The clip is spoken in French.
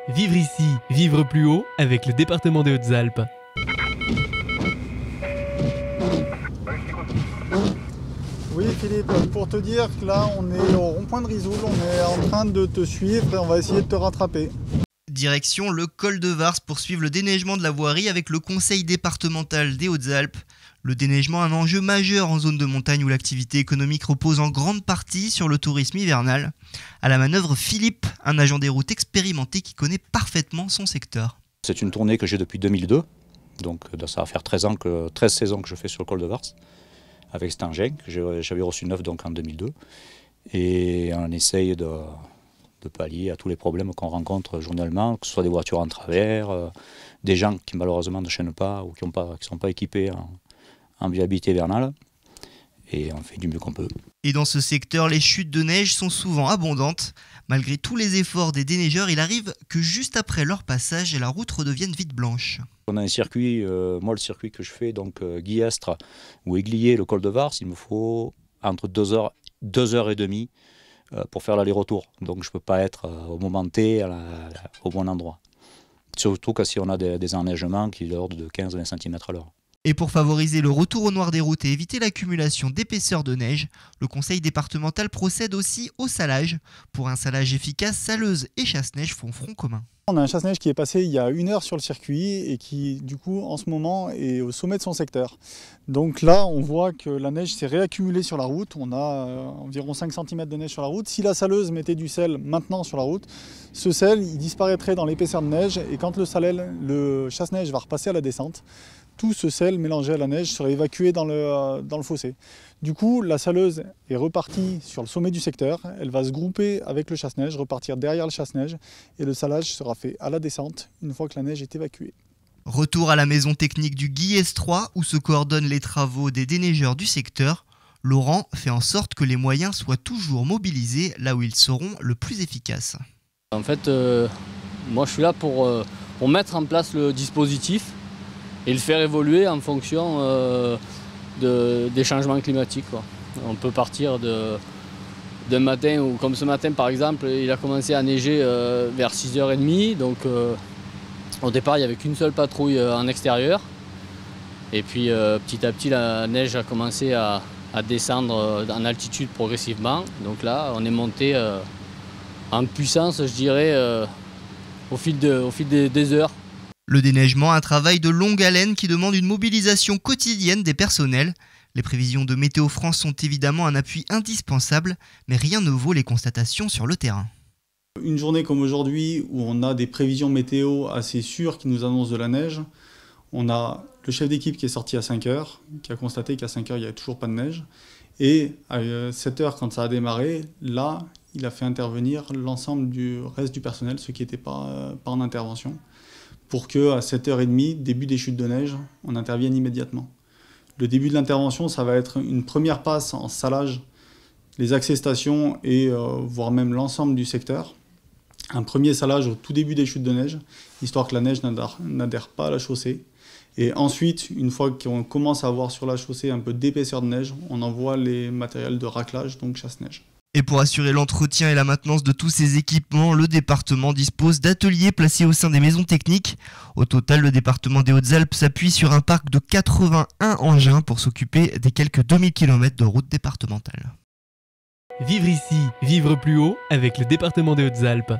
Vivre ici, vivre plus haut avec le département des Hautes-Alpes. Oui Philippe, pour te dire que là on est au rond-point de Risoul, on est en train de te suivre et on va essayer de te rattraper. Direction le col de Vars pour suivre le déneigement de la voirie avec le conseil départemental des Hautes-Alpes. Le déneigement, un enjeu majeur en zone de montagne où l'activité économique repose en grande partie sur le tourisme hivernal. À la manœuvre, Philippe, un agent des routes expérimenté qui connaît parfaitement son secteur. C'est une tournée que j'ai depuis 2002, donc ça va faire 13 saisons que je fais sur le col de Vars, avec cet engin que j'avais reçu neuf donc en 2002. Et on essaye de pallier à tous les problèmes qu'on rencontre journellement, que ce soit des voitures en travers, des gens qui malheureusement ne chaînent pas ou qui ne sont pas équipés en viabilité hivernale, et on fait du mieux qu'on peut. Et dans ce secteur, les chutes de neige sont souvent abondantes. Malgré tous les efforts des déneigeurs, il arrive que juste après leur passage, la route redevienne vite blanche. On a un circuit, moi le circuit que je fais, donc Guillestre ou Églier, le col de Vars, il me faut entre 2 heures et demie pour faire l'aller-retour. Donc je ne peux pas être au moment T au bon endroit. Surtout que si on a des enneigements qui sont de l'ordre de 15-20 cm à l'heure. Et pour favoriser le retour au noir des routes et éviter l'accumulation d'épaisseur de neige, le conseil départemental procède aussi au salage. Pour un salage efficace, saleuse et chasse-neige font front commun. On a un chasse-neige qui est passé il y a 1 heure sur le circuit et qui du coup en ce moment est au sommet de son secteur. Donc là on voit que la neige s'est réaccumulée sur la route, on a environ 5 cm de neige sur la route. Si la saleuse mettait du sel maintenant sur la route, ce sel il disparaîtrait dans l'épaisseur de neige et quand le chasse-neige va repasser à la descente, tout ce sel mélangé à la neige serait évacué dans le fossé. Du coup, la saleuse est repartie sur le sommet du secteur, elle va se grouper avec le chasse-neige, repartir derrière le chasse-neige et le salage sera fait à la descente une fois que la neige est évacuée. Retour à la maison technique du Guillestre 3 où se coordonnent les travaux des déneigeurs du secteur. Laurent fait en sorte que les moyens soient toujours mobilisés là où ils seront le plus efficaces. En fait, moi je suis là pour mettre en place le dispositif et le faire évoluer en fonction des changements climatiques, quoi. On peut partir d'un matin, ou comme ce matin par exemple, il a commencé à neiger vers 6h30, donc au départ il n'y avait qu'une seule patrouille en extérieur. Et puis petit à petit la neige a commencé à descendre en altitude progressivement. Donc là on est monté en puissance, je dirais, au fil des heures. Le déneigement, un travail de longue haleine qui demande une mobilisation quotidienne des personnels. Les prévisions de Météo France sont évidemment un appui indispensable, mais rien ne vaut les constatations sur le terrain. Une journée comme aujourd'hui où on a des prévisions météo assez sûres qui nous annoncent de la neige, on a le chef d'équipe qui est sorti à 5 h, qui a constaté qu'à 5 h il n'y avait toujours pas de neige. Et à 7 h quand ça a démarré, là il a fait intervenir l'ensemble du reste du personnel, ceux qui n'étaient pas en intervention, pour qu'à 7h30, début des chutes de neige, on intervienne immédiatement. Le début de l'intervention, ça va être une première passe en salage, les accès stations et voire même l'ensemble du secteur. Un premier salage au tout début des chutes de neige, histoire que la neige n'adhère pas à la chaussée. Et ensuite, une fois qu'on commence à avoir sur la chaussée un peu d'épaisseur de neige, on envoie les matériels de raclage, donc chasse-neige. Et pour assurer l'entretien et la maintenance de tous ces équipements, le département dispose d'ateliers placés au sein des maisons techniques. Au total, le département des Hautes-Alpes s'appuie sur un parc de 81 engins pour s'occuper des quelques 2000 km de routes départementales. Vivre ici, vivre plus haut avec le département des Hautes-Alpes.